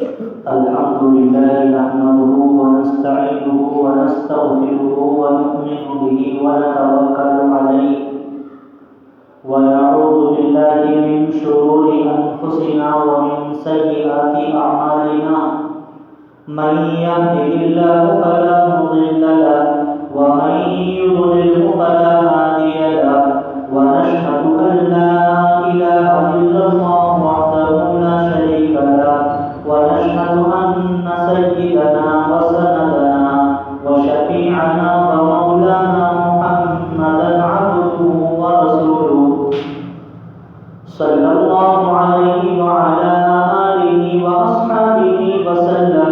الحمد لله نحمده ونستعينه ونستغفره ونؤمن به ونتوكل عليه ونعوذ بالله من شرور أنفسنا ومن سيئات أعمالنا من يهده الله فلا مضل له ومن يضلل فلا هادي له ونشهد أن لا إله إلا الله وحده لا شريك له ونشهد أن سيدنا وسندنا وشفيعنا ومولانا محمدا عبده ورسوله صلى الله عليه وعلى آله وأصحابه وسلم.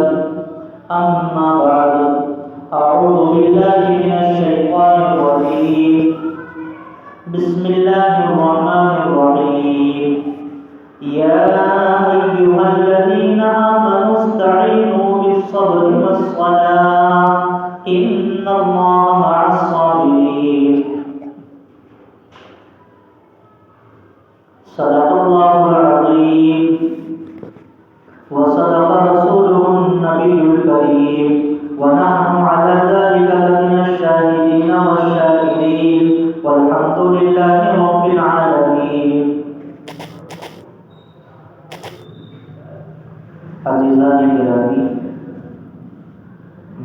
أما بعد، أعوذ بالله من الشيطان الرجيم. بسم الله الرحمن الرحيم. يا أيها الذين آمنوا استعينوا بالصبر والصلاة إن الله مع الصابرين. صدق الله العظيم وصدق رسوله النبي الكريم ونحن على ذلك لمن الشاهدين والشاكرين والحمد لله رب العالمين. عزیزان گرامی،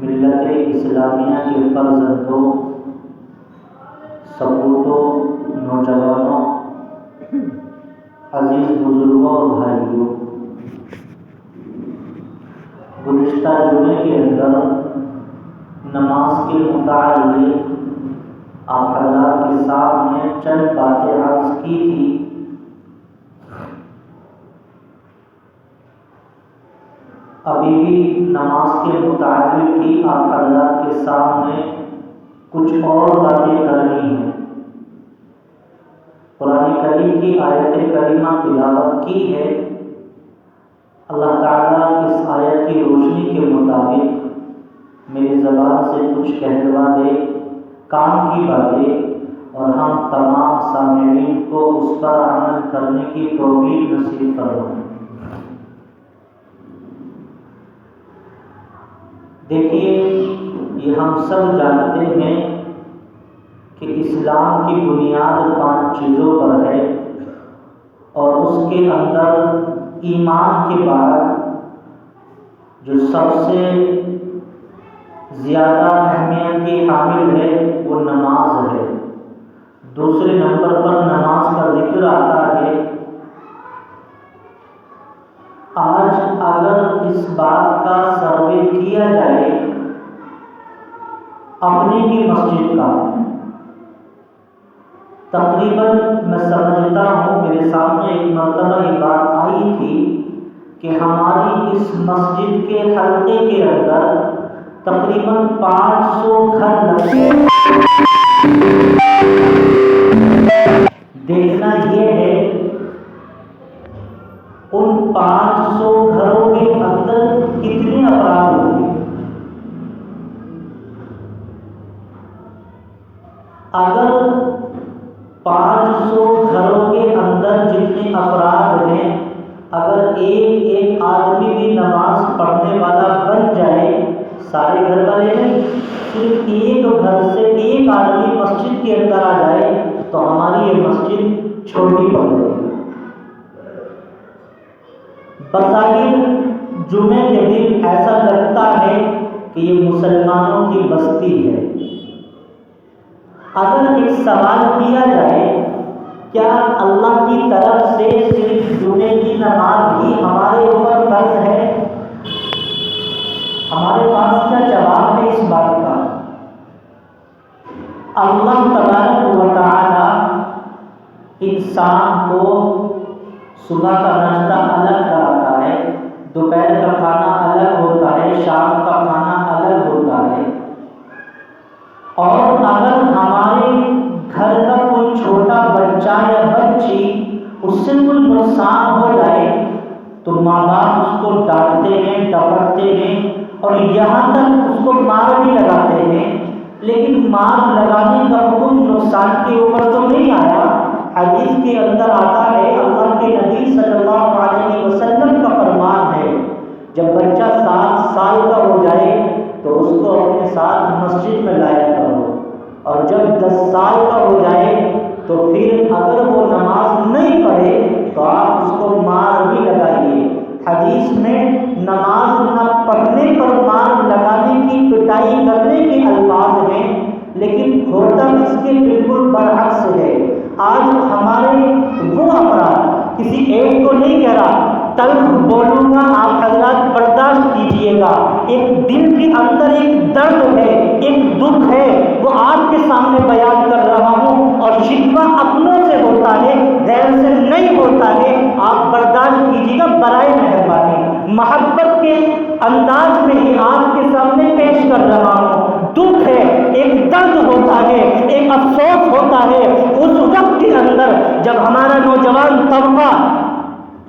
ملت اسلامیہ کے فرزندوں، سپوتوں، نوجوانوں، عزیز بزرگوں اور بھائیوں، گزشتہ جمعے کے اندر نماز کے متعلق آپ حضرات کے سامنے چند باتیں عرض کی تھی. ابھی بھی نماز کے متعلق ہی آپ حضرات کے سامنے کچھ اور باتیں کرنی ہیں. قرآن کریم کی آیت کریمہ تلاوت کی ہے. اللہ تعالیٰ اس آیت کی روشنی کے مطابق میری زبان سے کچھ کہلوا دے، کام کی باتیں، اور ہم تمام سامعین کو اس پر عمل کرنے کی توفیق نصیب فرمائے. دیکھیے، یہ ہم سب جانتے ہیں کہ اسلام کی بنیاد 5 چیزوں پر ہے، اور اس کے اندر ایمان کے بعد جو سب سے زیادہ اہمیت کی حامل ہے وہ نماز ہے. دوسرے نمبر پر نماز کا ذکر آتا ہے. آج اگر اس بات کا سروے کیا جائے اپنی ہی مسجد کا، تقریباً میں سمجھتا ہوں میرے سامنے ایک مرتبہ یہ بات آئی تھی کہ ہماری اس مسجد کے حلقے کے اندر تقریباً 500 گھر لگتے ہیں. دیکھنا یہ ہے ان 500 گھروں کے اندر کتنے افراد ہوں گے. اگر 500 گھروں کے اندر جتنے افراد ہیں، اگر ایک آدمی بھی نماز پڑھنے والا بن جائے، سارے گھر والے نہیں، صرف ایک گھر سے ایک آدمی مسجد کے اندر آ جائے تو ہماری یہ مسجد چھوٹی پڑ جائے گی. بظاہر جمعے کے دن ایسا لگتا ہے کہ یہ مسلمانوں کی بستی ہے. اگر ایک سوال کیا جائے کیا اللہ کی طرف سے صرف جمعے کی نماز ہی ہمارے اوپر فرض ہے، ہمارے پاس کیا جواب ہے اس بات کا؟ اللہ تبارک و تعالی انسان کو صبح کا ناشتہ الگ کراتا ہے، دوپہر کا کھانا الگ ہوتا ہے، شام کا کھانا الگ ہوتا ہے. اور اگر ہمارے گھر کا کوئی چھوٹا بچہ یا بچی اس سے کوئی نقصان ہو جائے تو ماں باپ اس کو ڈانٹتے ہیں، ڈپٹتے ہیں، اور یہاں تک اس کو مار بھی لگاتے ہیں. لیکن مار لگانے کا حکم نقصان کے اوپر تو نہیں آیا. حدیث کے اندر آتا ہے، اللہ کے نبی صلی اللہ علیہ وسلم کا فرمان ہے جب بچہ 7 سال کا ہو جائے تو اس کو اپنے ساتھ مسجد میں لایا کرو، اور جب 10 سال کا ہو جائے تو پھر اگر وہ نماز نہیں پڑھے تو آپ اس کو مار بھی لگائیے۔ حدیث میں نماز نہ پڑھنے پر مار لگانے کی، پٹائی کرنے کے الفاظ ہیں، لیکن ہوتا اس کے بالکل برعکس ہے۔ آج ہمارے وہ افراد، کسی ایک کو نہیں کہہ رہا، تلخ بولوں گا آپ حضرات برداشت کیجئے گا، ایک دل کے اندر ایک درد ہے، ایک دکھ ہے، وہ آپ کے سامنے بیان کر رہا ہوں، اور شکوہ اپنوں سے ہوتا ہے، غیر سے نہیں ہوتا ہے، آپ برداشت کیجئے گا برائے مہربانی۔ محبت کے انداز میں ہی آپ کے سامنے پیش کر رہا ہوں۔ دکھ ہے، ایک درد ہوتا ہے، ایک افسوس ہوتا ہے اس وقت کے اندر جب ہمارا نوجوان طبقہ،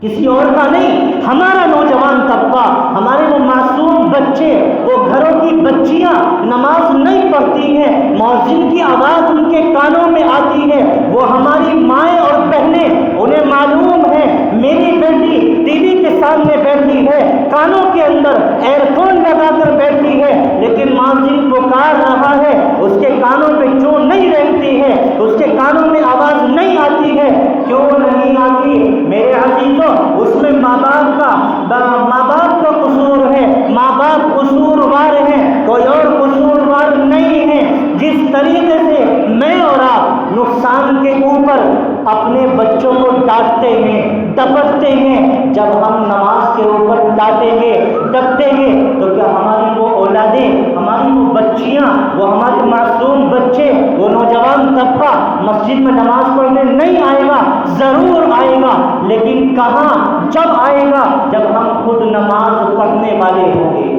کسی اور کا نہیں، ہمارا نوجوان طبقہ، ہمارے وہ معصوم بچے، وہ گھروں کی بچیاں نماز نہیں پڑھتی ہیں، مؤذن کی آواز ان کے کانوں میں آتی ہے، وہ ہماری مائیں اور بہنیں، انہیں معلوم ہے میری بیٹی ٹی وی کے سامنے بیٹھی ہے، کانوں کے اندر ایئر فون لگا کر بیٹھی ہے، لیکن مؤذن پکار رہا ہے، اس کے کانوں پہ چوں نہیں رہتی ہے، اس کے کانوں میں آواز نہیں آتی ہے۔ کیوں نہیں آتی میرے عزیزوں؟ اس میں ماں باپ کا قصور ہے، ماں باپ قصوروار ہیں، کوئی اور قصوروار نہیں ہے۔ جس طریقے سے میں اور آپ نقصان کے اوپر اپنے بچوں کو ڈانٹتے ہیں، ڈپٹتے ہیں، جب ہم نماز کے اوپر ڈانٹیں گے، ڈپٹیں گے، تو کیا ہماری وہ اولادیں، ہماری وہ بچیاں، وہ ہمارے معصوم بچے، وہ نوجوان طبقہ مسجد میں نماز پڑھنے نہیں آئے گا؟ ضرور آئے گا، لیکن کہاں؟ جب آئے گا جب ہم خود نماز پڑھنے والے ہوں گے،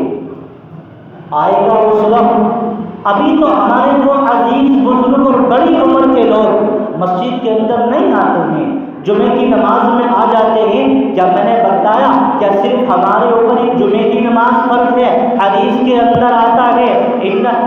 آئے گا اس وقت۔ ابھی تو ہمارے جو عزیز بزرگ اور بڑی عمر کے لوگ مسجد کے اندر نہیں آتے ہیں، جمعے کی نماز میں آ جاتے ہیں، کیا میں نے بتایا کیا صرف ہمارے اوپر ایک جمعے کی نماز فرض ہے؟ حدیث کے اندر آتا ہے،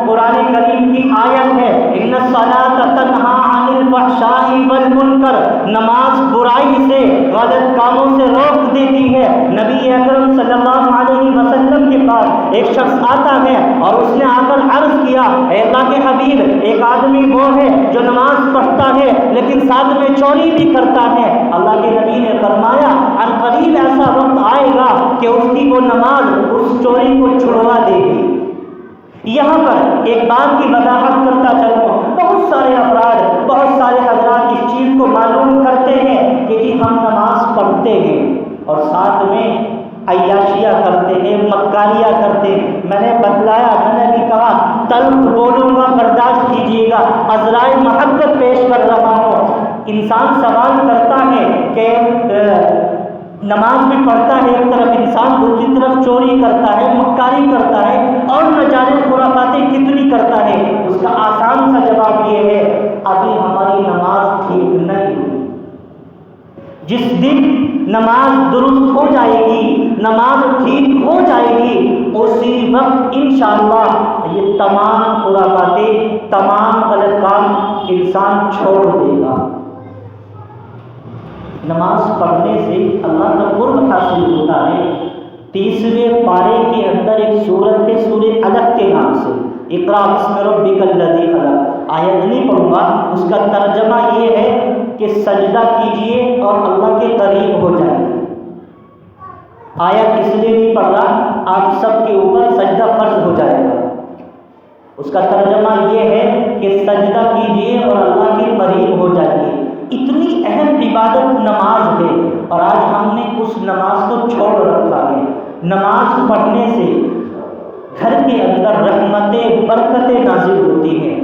قرآن کریم کی آیت ہے، ان الصلاۃ تنہی عن الفحشاء والمنکر، نماز برائی سے، غلط کاموں سے روک دیتی ہے۔ نبی اکرم صلی اللہ علیہ وسلم کے پاس ایک شخص آتا ہے اور اس نے آ کر عرض کیا، اے اللہ کے حبیب، ایک آدمی وہ ہے جو نماز پڑھتا ہے لیکن ساتھ میں چوری بھی کرتا ہے۔ اللہ کے نبی نے فرمایا، ان قریب ایسا وقت آئے گا کہ اس کی وہ نماز اس چوری کو چھڑوا دے گی۔ یہاں پر ایک بات کی وضاحت کرتا چلوں، بہت سارے افراد، بہت سارے حضرات اس چیز کو معلوم کرتے ہیں کہ جی ہم نماز پڑھتے ہیں اور ساتھ میں عیاشیاں کرتے ہیں، مکاریاں کرتے ہیں۔ میں نے بتلایا، میں نے بھی کہا تلخ بولوں گا برداشت کیجیے گا، عذرائے محبت پیش کر رہا ہوں۔ انسان سوال کرتا ہے کہ نماز بھی پڑھتا ہے ایک طرف انسان، دوسری طرف چوری کرتا ہے، مکاری کرتا ہے، اور نہ جانے خرافاتیں کتنی کرتا ہے۔ اس کا آسان سا جواب یہ ہے، ابھی ہماری نماز ٹھیک نہیں ہوئی۔ جس دن نماز درست ہو جائے گی، نماز ٹھیک ہو جائے گی، اسی وقت انشاءاللہ یہ تمام خرافاتیں، تمام غلط کام انسان چھوڑ دے گا۔ نماز پڑھنے سے اللہ کا قرب حاصل ہوتا ہے۔ 30ویں پارے کے اندر ایک سورت ہے، سورہ علق کے نام سے، اقرا بسم ربک الذی خلق۔ آیت نہیں پڑھوں گا، اس کا ترجمہ یہ ہے کہ سجدہ کیجئے اور اللہ کے قریب ہو جائیں گے۔ آیت اس لیے نہیں پڑھ رہا، آپ سب کے اوپر سجدہ فرض ہو جائے گا۔ اس کا ترجمہ یہ ہے کہ سجدہ کیجئے اور اللہ کے قریب ہو جائیے۔ اتنی اہم عبادت نماز ہے، اور آج ہم نے اس نماز کو چھوڑ رکھا ہے۔ نماز پڑھنے سے گھر کے اندر رحمتیں، برکتیں نازل ہوتی ہیں۔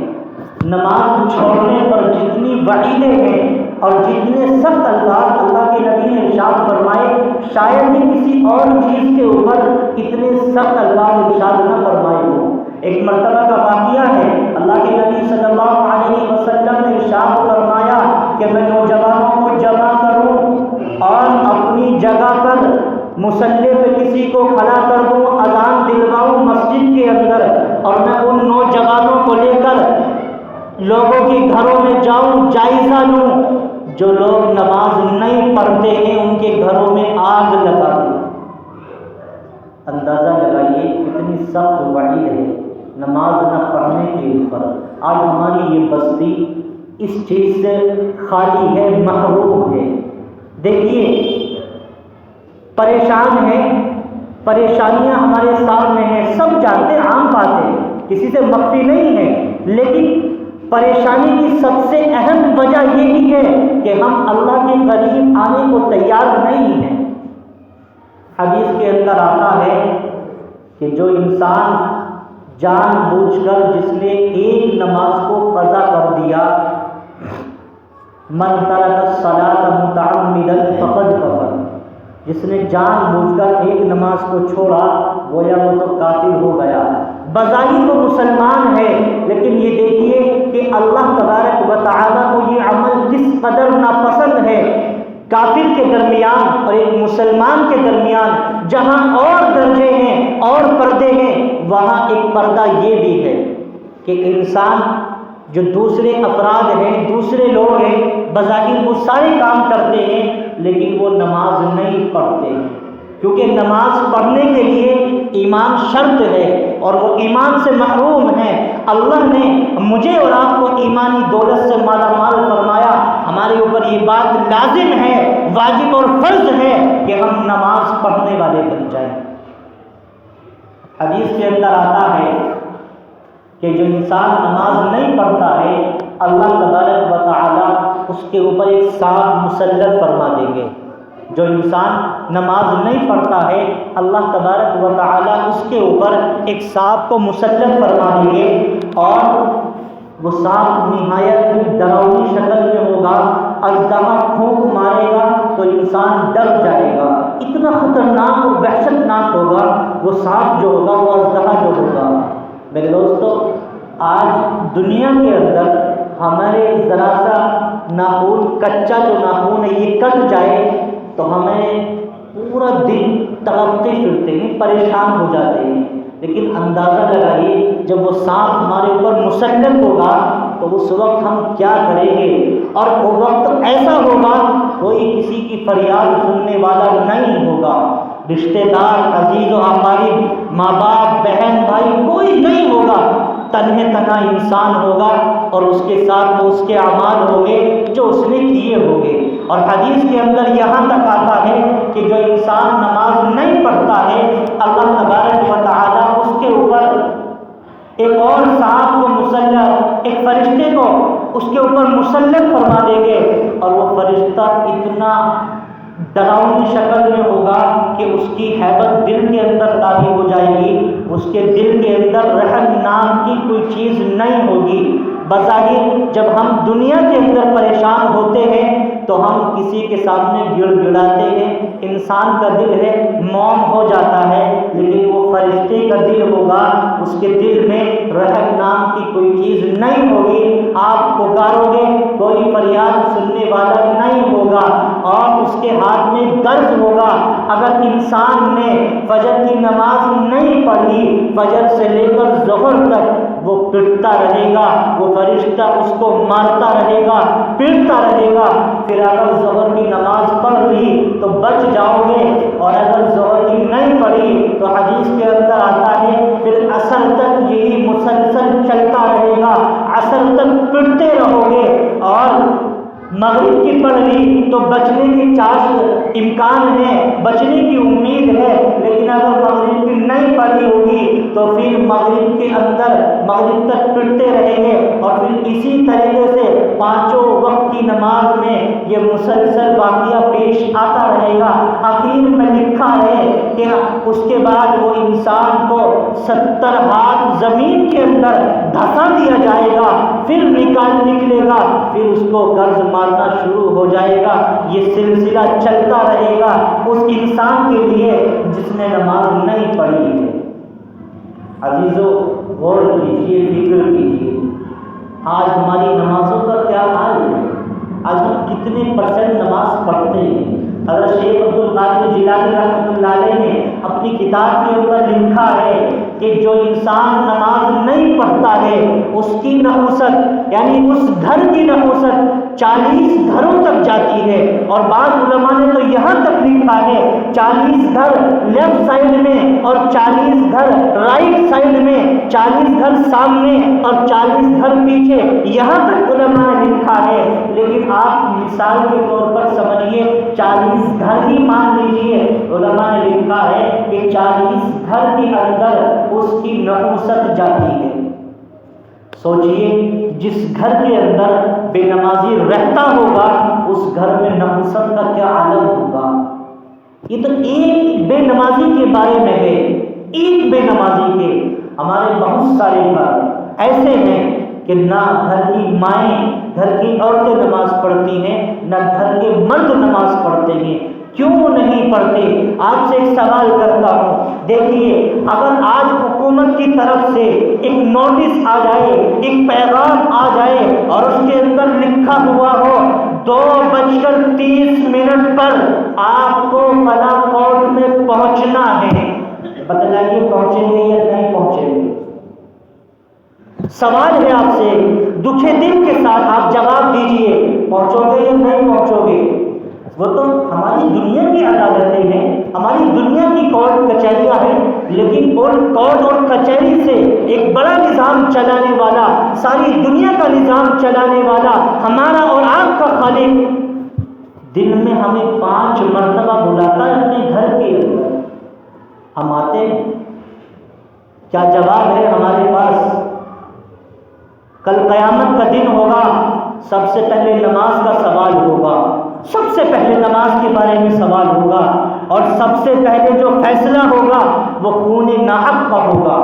نماز چھوڑنے پر جتنی وعیدیں ہیں اور جتنے سخت الفاظ اللہ کے نبی نے ارشاد فرمائے، شاید ہی کسی اور چیز کے اوپر اتنے سخت الفاظ ارشاد نہ فرمائے ہوں۔ ایک مرتبہ کا واقعہ ہے، اللہ کے نبی صلی اللہ علیہ وسلم نے ارشاد فرمایا کہ میں نوجوانوں کو جمع کروں اور اپنی جگہ پر مصلی پہ کسی کو کھڑا کر دوں، اذان دلواؤں مسجد کے اندر، اور میں ان نوجوانوں کو لے کر لوگوں کے گھروں میں جاؤں، جائزہ لوں، جو لوگ نماز نہیں پڑھتے ہیں ان کے گھروں میں آگ لگا دوں۔ اندازہ لگائیے کتنی سخت وعید ہے نماز نہ پڑھنے کے اوپر۔ آج ہماری یہ بستی اس چیز سے خالی ہے، محروم ہے۔ دیکھیے پریشان ہے، پریشانیاں ہمارے سامنے ہیں، سب جانتے ہیں، عام بات ہے، کسی سے مخفی نہیں ہے، لیکن پریشانی کی سب سے اہم وجہ یہی ہے کہ ہم اللہ کے قریب آنے کو تیار نہیں ہیں۔ حدیث کے اندر آتا ہے کہ جو انسان جان بوجھ کر جس نے ایک نماز کو قضا کر دیا، من ترک الصلاۃ متعمدا فقد کفر، جس نے جان بوجھ کر ایک نماز کو چھوڑا گویا وہ تو کافر ہو گیا۔ بظاہر وہ مسلمان ہے، لیکن یہ دیکھیے کہ اللہ تبارک و تعالیٰ کو یہ عمل کس قدر ناپسند ہے۔ کافر کے درمیان اور ایک مسلمان کے درمیان جہاں اور درجے ہیں اور پردے ہیں، وہاں ایک پردہ یہ بھی ہے کہ انسان جو دوسرے افراد ہیں، دوسرے لوگ ہیں، بظاہر وہ سارے کام کرتے ہیں لیکن وہ نماز نہیں پڑھتے، کیونکہ نماز پڑھنے کے لیے ایمان شرط ہے اور وہ ایمان سے محروم ہے۔ اللہ نے مجھے اور آپ کو ایمانی دولت سے مالا مال فرمایا، ہمارے اوپر یہ بات لازم ہے، واجب اور فرض ہے کہ ہم نماز پڑھنے والے بن جائیں۔ حدیث کے اندر آتا ہے کہ جو انسان نماز نہیں پڑھتا ہے، اللہ تبارک و تعالیٰ اس کے اوپر ایک سانپ مسلط فرما دیں گے۔ جو انسان نماز نہیں پڑھتا ہے، اللہ تبارک و تعالیٰ اس کے اوپر ایک سانپ کو مسلط فرما دیں گے، اور وہ سانپ نہایت ڈراؤنی شکل میں ہوگا، اژدہا پھونک مارے گا تو انسان ڈر جائے گا، اتنا خطرناک اور وحشتناک ہوگا وہ سانپ جو ہوگا، وہ اژدہا جو ہوگا۔ میرے دوستو، آج دنیا کے اندر ہمارے ذرا سا ناخن، کچا جو ناخن ہے یہ کٹ جائے تو ہمیں پورا دن تڑپتے پھرتے ہیں، پریشان ہو جاتے ہیں، لیکن اندازہ لگائیے جب وہ سانپ ہمارے اوپر مسلط ہوگا تو اس وقت ہم کیا کریں گے، اور وہ وقت ایسا ہوگا کوئی کسی کی فریاد سننے والا نہیں ہوگا، رشتہ دار، عزیز و اقارب، ماں باپ، بہن بھائی، کوئی نہیں ہوگا، تنہے تنہا انسان ہوگا، اور اس کے ساتھ وہ اس کے اعمال ہوں گے جو اس نے کیے ہوں گے۔ اور حدیث کے اندر یہاں تک آتا ہے کہ جو انسان نماز نہیں پڑھتا ہے، اللہ تبارک و تعالیٰ اس کے اوپر ایک اور سانپ کو مسلط، ایک فرشتے کو اس کے اوپر مسلط فرما دیں گے، اور وہ فرشتہ اتنا ڈراؤنی شکل میں ہوگا کہ اس کی ہیبت دل کے اندر طاری ہو جائے گی، اس کے دل کے اندر رحم نام کی کوئی چیز نہیں ہوگی۔ بظاہر جب ہم دنیا کے اندر پریشان ہوتے ہیں تو ہم کسی کے سامنے گڑ گڑاتے ہیں، انسان کا دل ہے موم ہو جاتا ہے، لیکن وہ فرشتے کا دل ہوگا، اس کے دل میں رحم نام کی کوئی چیز نہیں ہوگی، آپ پکارو گے کوئی فریاد سننے والا نہیں ہوگا، اور اس کے ہاتھ میں گرز ہوگا۔ اگر انسان نے فجر کی نماز نہیں پڑھی، فجر سے لے کر ظہر تک وہ پٹتا رہے گا، وہ فرشتہ اس کو مارتا رہے گا، پیٹتا رہے گا، پھر اگر ظہر کی نماز پڑھ لی تو بچ جاؤ گے، اور اگر ظہر کی نہیں پڑھی تو حدیث کے اندر آتا ہے پھر عصر تک یہی مسلسل چلتا رہے گا، عصر تک پٹتے رہو گے، اور مغرب کی پڑھ لی تو بچنے کی چانس امکان ہے، بچنے کی امید ہے، لیکن اگر مغرب کی نہیں پڑھی ہوگی تو پھر مغرب کے اندر مغرب تک پڑھتے رہیں گے، اور پھر اسی طریقے سے پانچوں وقت کی نماز میں یہ مسلسل واقعہ پیش آتا رہے گا۔ آخر میں لکھا ہے کہ اس کے بعد وہ انسان کو 70 ہاتھ زمین کے اندر دھسا دیا جائے گا، پھر نکلے گا، پھر اس کو گرز مارنا شروع ہو جائے گا، یہ سلسلہ چلتا رہے گا اس انسان کے لیے جس نے نماز نہیں پڑھی ہے۔ عزیزو، غور کیجیے، فکر کیجیے، آج ہماری نمازوں کا کیا حال ہے؟ آج ہم کتنے پرسنٹ نماز پڑھتے ہیں؟ حضرت شیخ عبد القادر جیلانی رحمۃ اللہ علیہ نے اپنی کتاب کے اندر لکھا ہے کہ جو انسان نماز نہیں پڑھتا ہے اس کی نحوست، یعنی اس گھر کی نحوست 40 گھروں تک جاتی ہے، اور بعض علماء نے تو یہاں تک لکھا ہے 40 گھر لیفٹ سائڈ میں اور 40 گھر رائٹ سائڈ میں، 40 گھر سامنے اور 40 گھر پیچھے، یہاں تک علماء نے لکھا ہے۔ لیکن آپ مثال کے طور پر سمجھیے 40 گھر ہی مان لیجیے، علماء نے لکھا ہے کہ 40 گھر کے اندر اس کی نحوست جاتی ہے۔ سوچئے جس گھر کے اندر بے نمازی رہتا ہوگا اس گھر میں نحوست کا کیا عالم ہوگا۔ یہ تو ایک بے نمازی کے بارے میں ہے، ایک بے نمازی کے۔ ہمارے بہت سارے گھر ایسے ہیں کہ نہ گھر کی مائیں، گھر کی عورتیں نماز پڑھتی ہیں، نہ گھر کے مرد نماز پڑھتے ہیں۔ کیوں نہیں پڑھتے؟ آپ سے ایک سوال کرتا ہوں، دیکھیے اگر آج حکومت کی طرف سے ایک نوٹس آ جائے، ایک پیغام آ جائے اور اس کے اندر لکھا ہوا ہو 2:30 پر آپ کو فلاں کورٹ میں پہنچنا ہے، بتلائیے پہنچیں گے یا نہیں پہنچیں گے؟ سوال ہے آپ سے، دکھے دل کے ساتھ آپ جواب دیجئے، پہنچو گے یا نہیں پہنچو گے؟ وہ تو ہماری دنیا کی عدالتیں ہیں، ہماری دنیا کی کورٹ کچہریاں ہیں، لیکن کورٹ اور کچہری سے ایک بڑا نظام چلانے والا، ساری دنیا کا نظام چلانے والا، ہمارا اور آپ کا خالق دن میں ہمیں 5 مرتبہ بلاتا ہے اپنے گھر کے اندر، ہم آتے ہیں؟ کیا جواب ہے ہمارے پاس؟ کل قیامت کا دن ہوگا، سب سے پہلے نماز کا سوال ہوگا، سب سے پہلے نماز کے بارے میں سوال ہوگا، اور سب سے پہلے جو فیصلہ ہوگا وہ خون ناحق کا ہوگا۔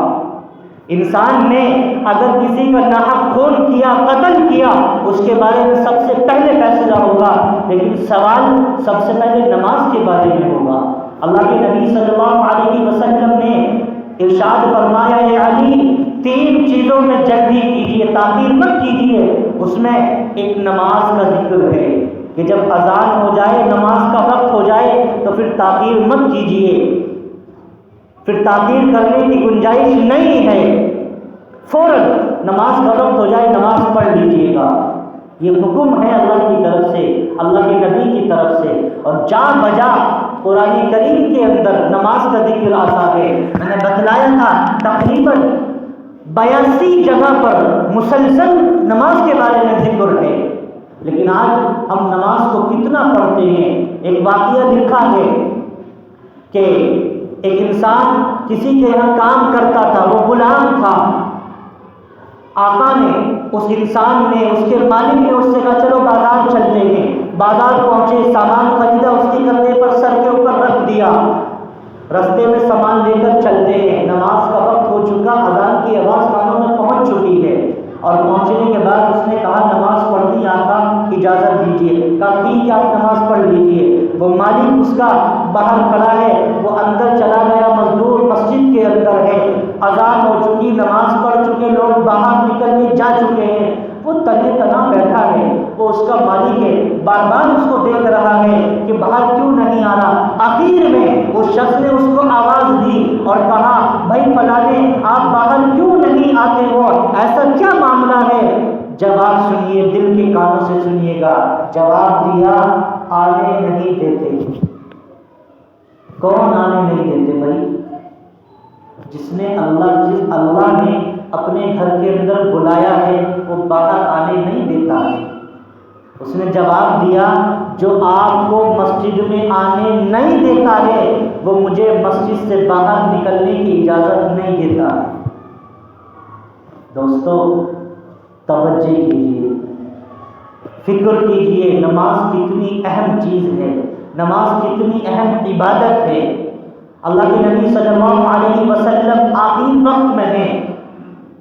انسان نے اگر کسی کا ناحق خون کیا، قتل کیا، اس کے بارے میں سب سے پہلے فیصلہ ہوگا، لیکن سوال سب سے پہلے نماز کے بارے میں ہوگا۔ اللہ کے نبی صلی اللہ علیہ وسلم نے ارشاد فرمایا، اے علی 3 چیزوں میں جلدی کیجیے، تاخیر مت کیجیے۔ اس میں ایک نماز کا ذکر ہے کہ جب اذان ہو جائے، نماز کا وقت ہو جائے تو پھر تاخیر مت کیجیے، پھر تاخیر کرنے کی گنجائش نہیں ہے، فوراً نماز کا وقت ہو جائے نماز پڑھ لیجیے گا۔ یہ حکم ہے اللہ کی طرف سے، اللہ کے نبی کی طرف سے، اور جا بجا قرآن کریم کے اندر نماز کا ذکر آتا ہے۔ میں نے بتلایا تھا تقریباً 82 جگہ پر مسلسل نماز کے بارے میں ذکر ہے، لیکن آج ہم نماز کو کتنا پڑھتے ہیں؟ ایک واقعہ لکھا ہے کہ ایک انسان کسی کے یہاں کام کرتا تھا، وہ غلام تھا، آقا نے، اس انسان نے، اس کے مالک نے اس سے کہا چلو بازار چلتے ہیں۔ بازار پہنچے، سامان خریدا، اس کے کندھے پر سر کے اوپر رکھ دیا، رستے میں سامان لے کر چلتے ہیں۔ نماز کا وقت ہو چکا، اذان کی آواز کانوں میں پہنچ چکی ہے، اور پہنچنے کے بعد اس نے کہا نماز پڑھنی آقا اجازت دیجیے۔ کہا ٹھیک ہے آپ نماز پڑھ لیجیے۔ وہ مالک اس کا باہر کھڑا ہے، وہ اندر چلا گیا، مزدور مسجد کے اندر ہے، اذان ہو چکی، نماز پڑھ چکے لوگ باہر نکل کے جا چکے ہیں، وہ تنے تنا بیٹھا ہے، وہ اس کا مالک ہے، بار بار اس کو دیکھ رہا ہے کہ باہر کیوں نہیں آ رہا۔ آخر میں اس شخص نے اس کو آواز دی اور کہا بھائی فلانے آپ باہر کیوں نہیں آتے ہو، ایسا کیا معاملہ ہے؟ جواب سنیے، دل کے کانوں سے سنیے گا۔ جواب دیا آنے نہیں دیتے۔ کون آنے نہیں دیتے بھائی؟ جس اللہ نے اپنے گھر کے اندر بلایا ہے وہ باہر آنے نہیں دیتا ہے۔ اس نے جواب دیا جو آپ کو مسجد میں آنے نہیں دیتا ہے وہ مجھے مسجد سے باہر نکلنے کی اجازت نہیں دیتا ہے۔ دوستو توجہ کیجیے، فکر کیجیے، نماز کتنی اہم چیز ہے، نماز کتنی اہم عبادت ہے۔ اللہ کے نبی صلی اللہ علیہ وسلم آخری وقت میں ہیں،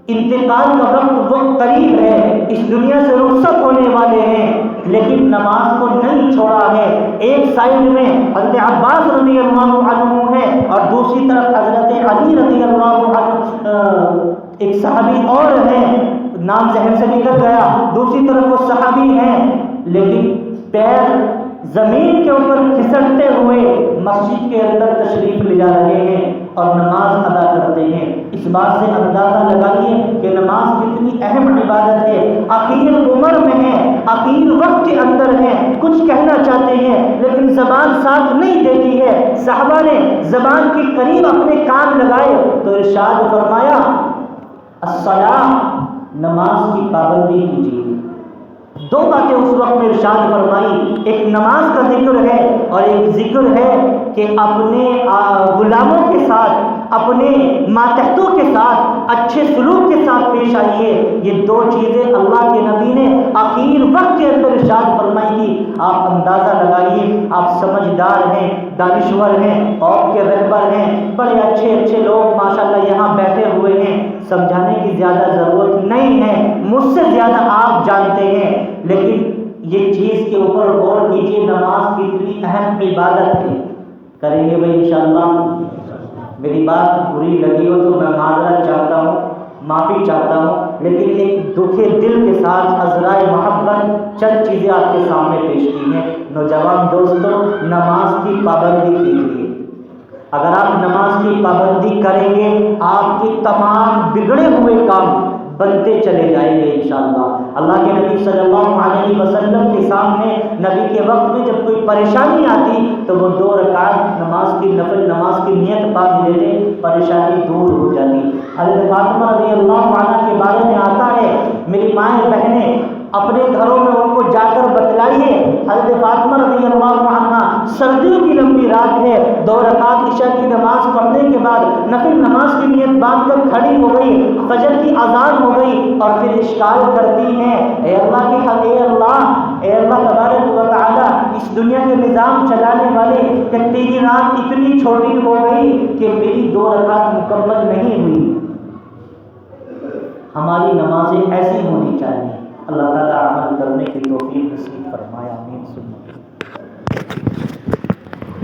انتقال کا وقت قریب ہے، اس دنیا سے رخصت ہونے والے ہیں، لیکن نماز کو نہیں چھوڑا ہے۔ ایک سائڈ میں حضرت عباس رضی اللہ عنہ ہے اور دوسری طرف حضرت علی رضی اللہ عنہ، ایک صحابی اور ہے، نام ذہن سے نکل گیا، دوسری طرف وہ صحابی ہیں، لیکن پیر زمین کے اوپر پھسلتے ہوئے مسجد کے اندر تشریف لے جا رہے ہیں اور نماز ادا کرتے کرتے ہیں۔ اس بات سے اندازہ لگائیے کہ نماز کتنی اہم عبادت ہے، اخیر عمر میں ہے، اخیر وقت کے اندر ہے، کچھ کہنا چاہتے ہیں لیکن زبان ساتھ نہیں دیتی ہے۔ صحابہ نے زبان کے قریب اپنے کان لگائے تو ارشاد فرمایا الصلاۃ، نماز کی پابندی کیجیے۔ دو باتیں اس وقت میں ارشاد فرمائی، ایک نماز کا ذکر ہے اور ایک ذکر ہے کہ اپنے غلاموں کے ساتھ، اپنے ماتحتوں کے ساتھ اچھے سلوک کے ساتھ پیش آئیے۔ یہ دو چیزیں اللہ کے نبی نے آخر وقت کے اندر ارشاد فرمائی تھی۔ آپ اندازہ لگائیے، آپ سمجھدار ہیں، دانشور ہیں، قوم کے رہبر ہیں، بڑے اچھے اچھے لوگ ماشاءاللہ یہاں بیٹھے ہوئے ہیں، سمجھانے کی زیادہ ضرورت نہیں ہے، مجھ سے زیادہ آپ جانتے ہیں، لیکن یہ چیز کے اوپر غور کیجیے، نماز کتنی اہم عبادت ہے۔ کریں گے بھائی انشاءاللہ؟ میری بات بری لگی ہو تو میں معذرت چاہتا ہوں، معافی چاہتا ہوں، لیکن ایک دکھے دل کے ساتھ عذرائے محبت چند چیزیں آپ کے سامنے پیش کی ہیں۔ نوجوان دوستوں، نماز کی پابندی کیجیے۔ اگر آپ نماز کی پابندی کریں گے، آپ کے تمام بگڑے ہوئے کام بنتے چلے جائیں گے انشاءاللہ۔ اللہ کے نبی صلی اللہ علیہ وسلم کے سامنے نبی کے وقت میں جب کوئی پریشانی آتی تو وہ 2 رکعت نماز کی نفل نماز کی نیت باندھ لیتے، پریشانی دور ہو جاتی۔ حضرت فاطمہ رضی اللہ عنہ کے بارے میں آتا ہے، میری مائیں بہنیں اپنے گھروں میں ان کو جا کر بتلائیے، حضرت فاطمہ رضی اللہ عنہ سردیوں کی لمبی رات ہے، 2 رکعت عشاء کی نماز پڑھنے کے بعد نفل نماز کی نیت باندھ کر کھڑی ہو گئی، فجر کی اذان ہو گئی اور پھر اشکال کرتی ہیں، اے اللہ کے حق، اے اللہ تبارک و تعالی، اس دنیا کے نظام چلانے والے، کہ تیری رات اتنی چھوٹی ہو گئی کہ میری 2 رکعت مکمل نہیں ہوئی۔ ہماری نمازیں ایسی ہونی چاہیے۔ اللہ تعالیٰ عمل کرنے کی توفیق نصیب فرمائے۔